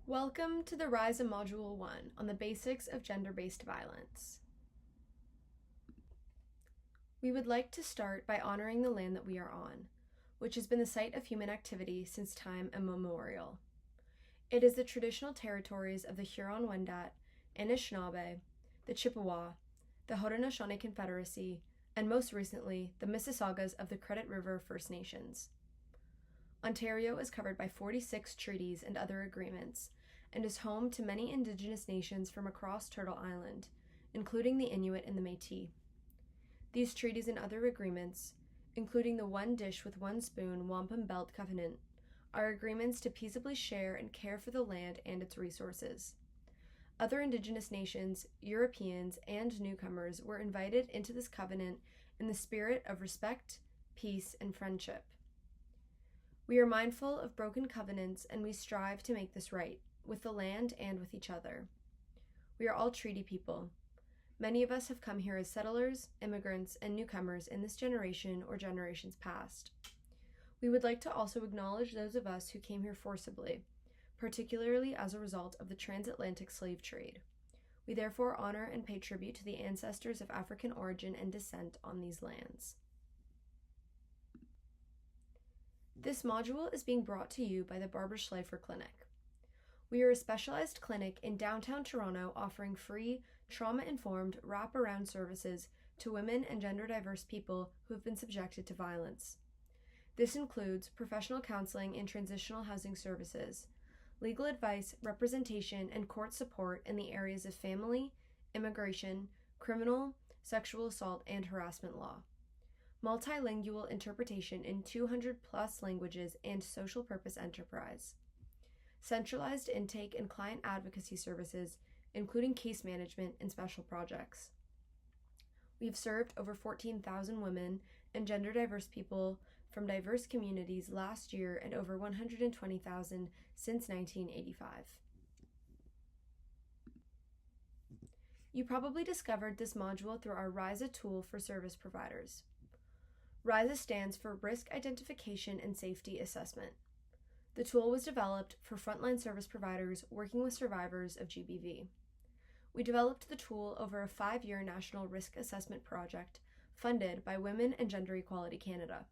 Welcome to the RISA Module 1 on the basics of gender-based violence. We would like to start by honoring the land that we are on, which has been the site of human activity since time immemorial. It is the traditional territories of the Huron-Wendat, Anishinaabe, the Chippewa, the Haudenosaunee Confederacy, and most recently, the Mississaugas of the Credit River First Nations. Ontario is covered by 46 treaties and other agreements, and is home to many Indigenous nations from across Turtle Island, including the Inuit and the Métis. These treaties and other agreements, including the One Dish with One Spoon Wampum Belt Covenant, are agreements to peaceably share and care for the land and its resources. Other Indigenous nations, Europeans, and newcomers were invited into this covenant in the spirit of respect, peace, and friendship. We are mindful of broken covenants, and we strive to make this right, with the land and with each other. We are all treaty people. Many of us have come here as settlers, immigrants, and newcomers in this generation or generations past. We would like to also acknowledge those of us who came here forcibly, particularly as a result of the transatlantic slave trade. We therefore honor and pay tribute to the ancestors of African origin and descent on these lands. This module is being brought to you by the Barbara Schleifer Clinic. We are a specialized clinic in downtown Toronto offering free, trauma-informed, wraparound services to women and gender-diverse people who have been subjected to violence. This includes professional counseling and transitional housing services, legal advice, representation, and court support in the areas of family, immigration, criminal, sexual assault, and harassment law, multilingual interpretation in 200+ languages, and social purpose enterprise, centralized intake and client advocacy services, including case management and special projects. We've served over 14,000 women and gender diverse people from diverse communities last year and over 120,000 since 1985. You probably discovered this module through our RISA tool for service providers. RISA stands for Risk Identification and Safety Assessment. The tool was developed for frontline service providers working with survivors of GBV. We developed the tool over a 5-year national risk assessment project funded by Women and Gender Equality Canada.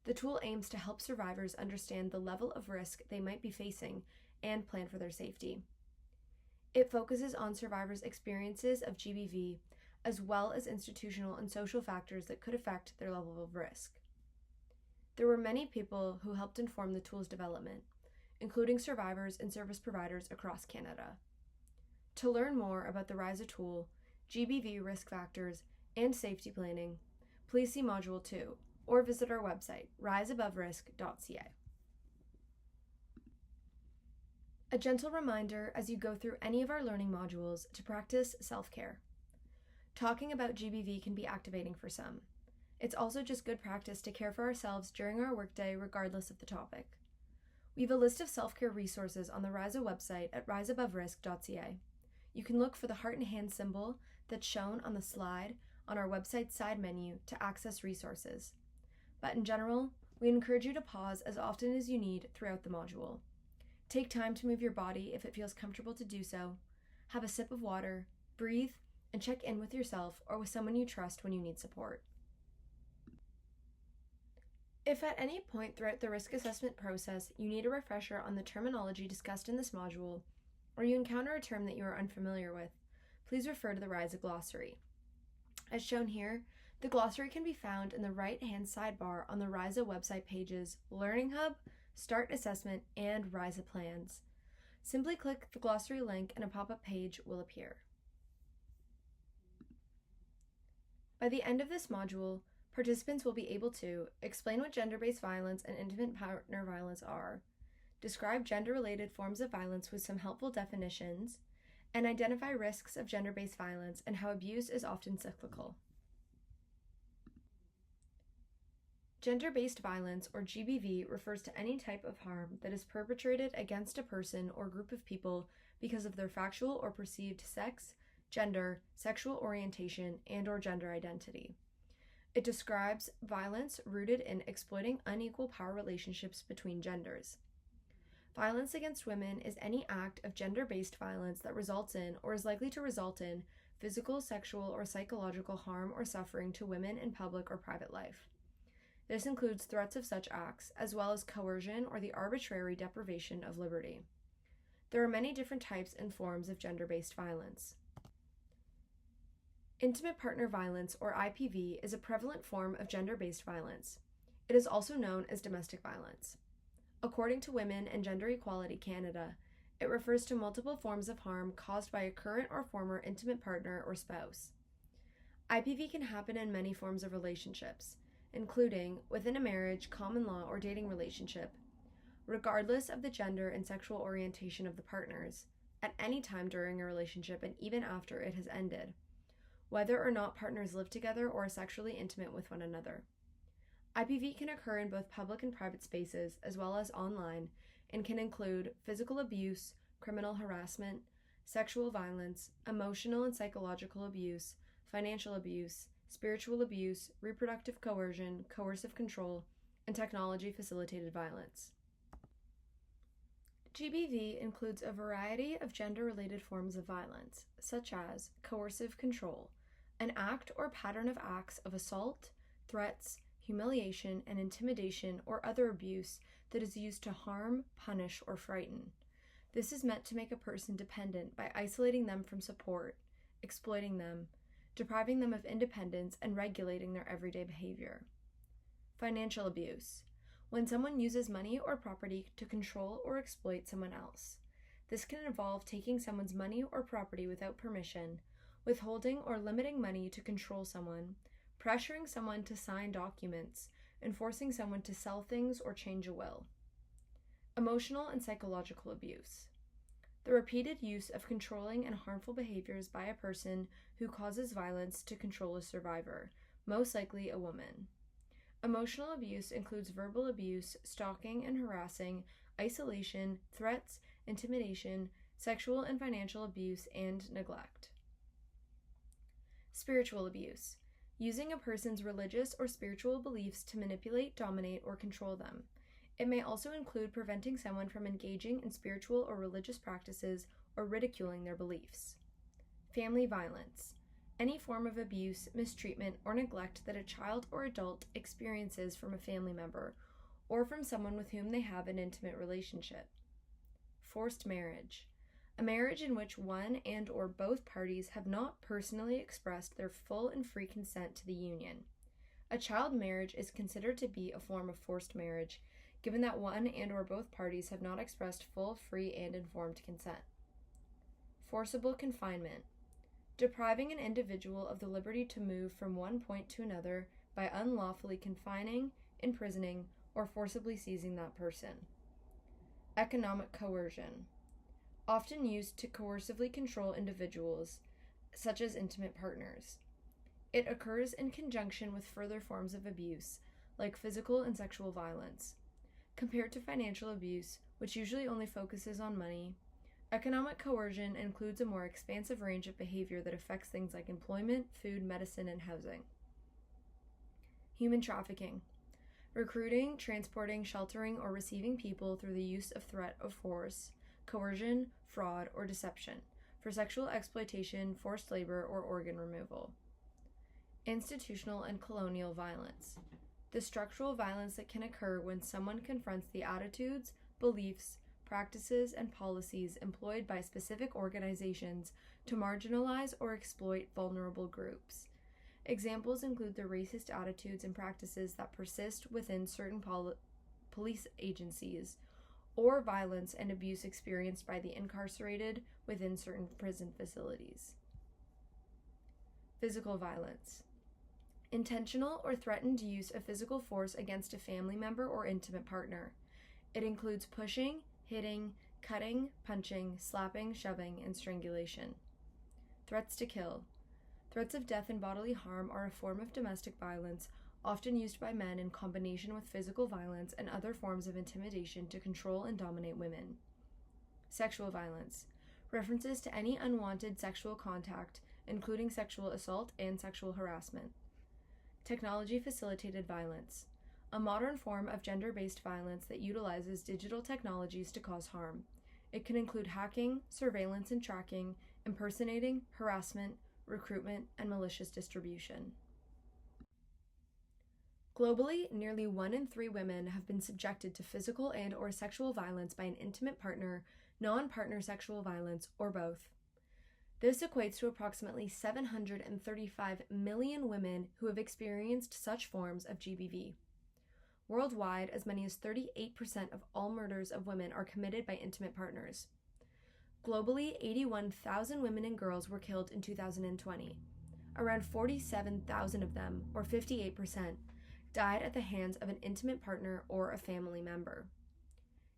The tool aims to help survivors understand the level of risk they might be facing and plan for their safety. It focuses on survivors' experiences of GBV, as well as institutional and social factors that could affect their level of risk. There were many people who helped inform the tool's development, including survivors and service providers across Canada. To learn more about the RISA tool, GBV risk factors, and safety planning, please see Module 2 or visit our website, riseaboverisk.ca. A gentle reminder as you go through any of our learning modules to practice self-care. Talking about GBV can be activating for some. It's also just good practice to care for ourselves during our workday regardless of the topic. We have a list of self-care resources on the RISA website at riseaboverisk.ca. You can look for the heart and hand symbol that's shown on the slide on our website side menu to access resources. But in general, we encourage you to pause as often as you need throughout the module. Take time to move your body if it feels comfortable to do so. Have a sip of water, breathe, and check in with yourself or with someone you trust when you need support. If at any point throughout the risk assessment process you need a refresher on the terminology discussed in this module, or you encounter a term that you are unfamiliar with, please refer to the RISA glossary. As shown here, the glossary can be found in the right-hand sidebar on the RISA website pages Learning Hub, Start Assessment, and RISA Plans. Simply click the glossary link and a pop-up page will appear. By the end of this module, participants will be able to explain what gender-based violence and intimate partner violence are, describe gender-related forms of violence with some helpful definitions, and identify risks of gender-based violence and how abuse is often cyclical. Gender-based violence, or GBV, refers to any type of harm that is perpetrated against a person or group of people because of their factual or perceived sex, gender, sexual orientation, and/or gender identity. It describes violence rooted in exploiting unequal power relationships between genders. Violence against women is any act of gender-based violence that results in or is likely to result in physical, sexual, or psychological harm or suffering to women in public or private life. This includes threats of such acts, as well as coercion or the arbitrary deprivation of liberty. There are many different types and forms of gender-based violence. Intimate partner violence, or IPV, is a prevalent form of gender-based violence. It is also known as domestic violence. According to Women and Gender Equality Canada, it refers to multiple forms of harm caused by a current or former intimate partner or spouse. IPV can happen in many forms of relationships, including within a marriage, common law, or dating relationship, regardless of the gender and sexual orientation of the partners, at any time during a relationship and even after it has ended, whether or not partners live together or are sexually intimate with one another. IPV can occur in both public and private spaces, as well as online, and can include physical abuse, criminal harassment, sexual violence, emotional and psychological abuse, financial abuse, spiritual abuse, reproductive coercion, coercive control, and technology-facilitated violence. GBV includes a variety of gender-related forms of violence, such as coercive control, an act or pattern of acts of assault, threats, humiliation, and intimidation or other abuse that is used to harm, punish, or frighten. This is meant to make a person dependent by isolating them from support, exploiting them, depriving them of independence, and regulating their everyday behavior. Financial abuse. When someone uses money or property to control or exploit someone else. This can involve taking someone's money or property without permission, withholding or limiting money to control someone, pressuring someone to sign documents, and forcing someone to sell things or change a will. Emotional and psychological abuse. The repeated use of controlling and harmful behaviors by a person who causes violence to control a survivor, most likely a woman. Emotional abuse includes verbal abuse, stalking and harassing, isolation, threats, intimidation, sexual and financial abuse, and neglect. Spiritual abuse. Using a person's religious or spiritual beliefs to manipulate, dominate, or control them. It may also include preventing someone from engaging in spiritual or religious practices or ridiculing their beliefs. Family violence. Any form of abuse, mistreatment, or neglect that a child or adult experiences from a family member or from someone with whom they have an intimate relationship. Forced marriage. A marriage in which one and or both parties have not personally expressed their full and free consent to the union. A child marriage is considered to be a form of forced marriage, given that one and or both parties have not expressed full, free, and informed consent. Forcible confinement. Depriving an individual of the liberty to move from one point to another by unlawfully confining, imprisoning, or forcibly seizing that person. Economic coercion. Often used to coercively control individuals, such as intimate partners. It occurs in conjunction with further forms of abuse, like physical and sexual violence. Compared to financial abuse, which usually only focuses on money, economic coercion includes a more expansive range of behavior that affects things like employment, food, medicine, and housing. Human trafficking. Recruiting, transporting, sheltering, or receiving people through the use of threat of force, coercion, fraud, or deception for sexual exploitation, forced labor, or organ removal. Institutional and colonial violence. The structural violence that can occur when someone confronts the attitudes, beliefs, practices, and policies employed by specific organizations to marginalize or exploit vulnerable groups. Examples include the racist attitudes and practices that persist within certain police agencies, or violence and abuse experienced by the incarcerated within certain prison facilities. Physical violence. Intentional or threatened use of physical force against a family member or intimate partner. It includes pushing, hitting, cutting, punching, slapping, shoving, and strangulation. Threats to kill. Threats of death and bodily harm are a form of domestic violence often used by men in combination with physical violence and other forms of intimidation to control and dominate women. Sexual violence. References to any unwanted sexual contact, including sexual assault and sexual harassment. Technology-facilitated violence. a modern form of gender-based violence that utilizes digital technologies to cause harm. It can include hacking, surveillance and tracking, impersonating, harassment, recruitment, and malicious distribution. Globally, nearly 1 in 3 women have been subjected to physical and/or sexual violence by an intimate partner, non-partner sexual violence, or both. This equates to approximately 735 million women who have experienced such forms of GBV. Worldwide, as many as 38% of all murders of women are committed by intimate partners. Globally, 81,000 women and girls were killed in 2020. Around 47,000 of them, or 58%, died at the hands of an intimate partner or a family member.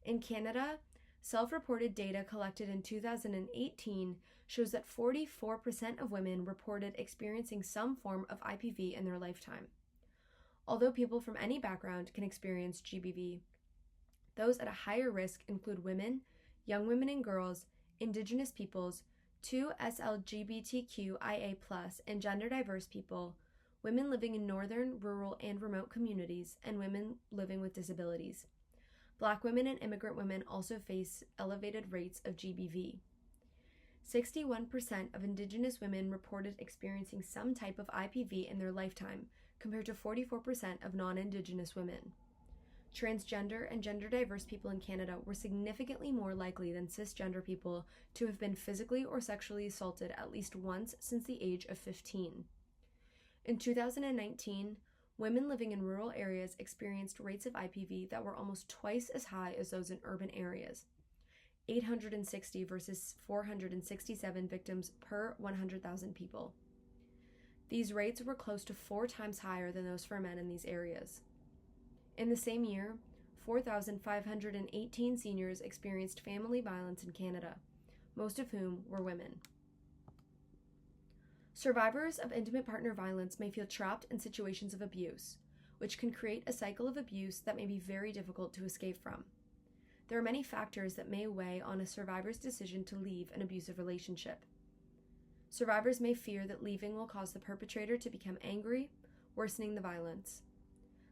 In Canada, self-reported data collected in 2018 shows that 44% of women reported experiencing some form of IPV in their lifetime. Although people from any background can experience GBV, those at a higher risk include women, young women and girls, Indigenous peoples, 2 SLGBTQIA+, and gender-diverse people, women living in northern, rural, and remote communities, and women living with disabilities. Black women and immigrant women also face elevated rates of GBV. 61% of Indigenous women reported experiencing some type of IPV in their lifetime, compared to 44% of non-Indigenous women. Transgender and gender-diverse people in Canada were significantly more likely than cisgender people to have been physically or sexually assaulted at least once since the age of 15. In 2019, women living in rural areas experienced rates of IPV that were almost twice as high as those in urban areas, 860 versus 467 victims per 100,000 people. These rates were close to 4 times higher than those for men in these areas. In the same year, 4,518 seniors experienced family violence in Canada, most of whom were women. Survivors of intimate partner violence may feel trapped in situations of abuse, which can create a cycle of abuse that may be very difficult to escape from. There are many factors that may weigh on a survivor's decision to leave an abusive relationship. Survivors may fear that leaving will cause the perpetrator to become angry, worsening the violence.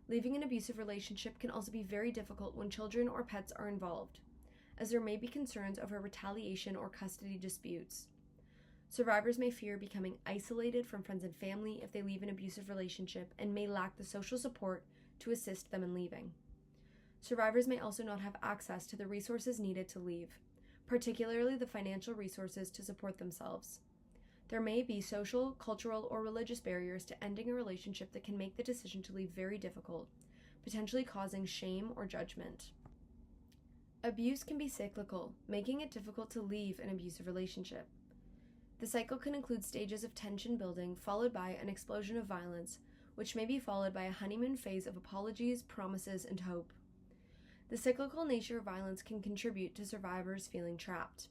Leaving an abusive relationship can also be very difficult when children or pets are involved, as there may be concerns over retaliation or custody disputes. Survivors may fear becoming isolated from friends and family if they leave an abusive relationship and may lack the social support to assist them in leaving. Survivors may also not have access to the resources needed to leave, particularly the financial resources to support themselves. There may be social, cultural, or religious barriers to ending a relationship that can make the decision to leave very difficult, potentially causing shame or judgment. Abuse can be cyclical, making it difficult to leave an abusive relationship. The cycle can include stages of tension building followed by an explosion of violence, which may be followed by a honeymoon phase of apologies, promises, and hope. The cyclical nature of violence can contribute to survivors feeling trapped.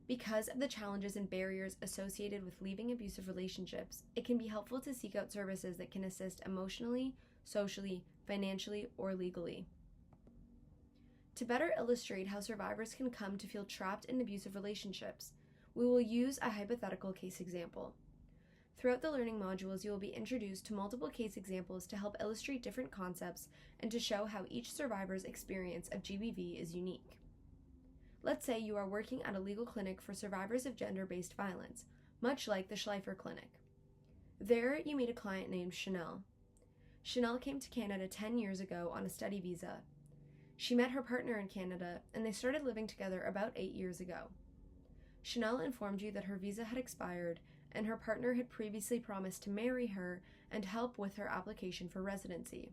Because of the challenges and barriers associated with leaving abusive relationships, it can be helpful to seek out services that can assist emotionally, socially, financially, or legally. To better illustrate how survivors can come to feel trapped in abusive relationships, we will use a hypothetical case example. Throughout the learning modules, you will be introduced to multiple case examples to help illustrate different concepts and to show how each survivor's experience of GBV is unique. Let's say you are working at a legal clinic for survivors of gender-based violence, much like the Schleifer Clinic. There, you meet a client named Chanel. Chanel came to Canada 10 years ago on a study visa. She met her partner in Canada, and they started living together about 8 years ago. Chanel informed you that her visa had expired, and her partner had previously promised to marry her and help with her application for residency.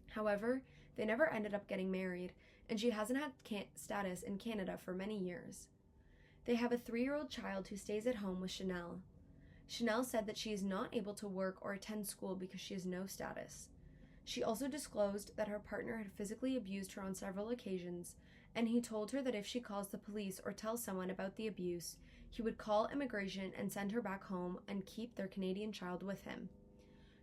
However, they never ended up getting married, and she hasn't had status in Canada for many years. They have a 3-year-old child who stays at home with Chanel. Chanel said that she is not able to work or attend school because she has no status. She also disclosed that her partner had physically abused her on several occasions, and he told her that if she calls the police or tells someone about the abuse, he would call immigration and send her back home and keep their Canadian child with him.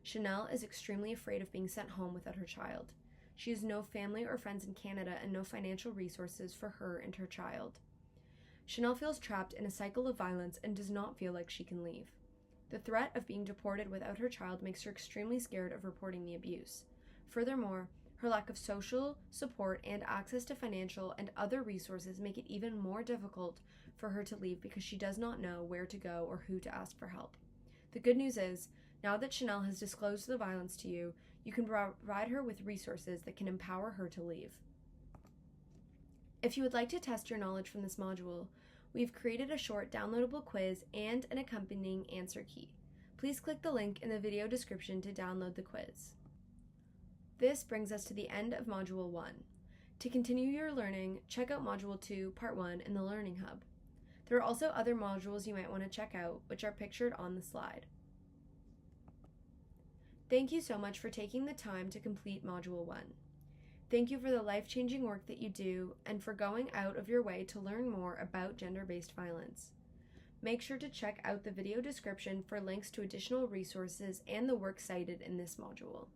Chanel is extremely afraid of being sent home without her child. She has no family or friends in Canada and no financial resources for her and her child. Chanel feels trapped in a cycle of violence and does not feel like she can leave. The threat of being deported without her child makes her extremely scared of reporting the abuse. Furthermore, her lack of social support and access to financial and other resources make it even more difficult for her to leave because she does not know where to go or who to ask for help. The good news is, now that Chanel has disclosed the violence to you, you can provide her with resources that can empower her to leave. If you would like to test your knowledge from this module, we've created a short downloadable quiz and an accompanying answer key. Please click the link in the video description to download the quiz. This brings us to the end of Module 1. To continue your learning, check out Module 2, Part 1 in the Learning Hub. There are also other modules you might want to check out, which are pictured on the slide. Thank you so much for taking the time to complete Module 1. Thank you for the life-changing work that you do and for going out of your way to learn more about gender-based violence. Make sure to check out the video description for links to additional resources and the work cited in this module.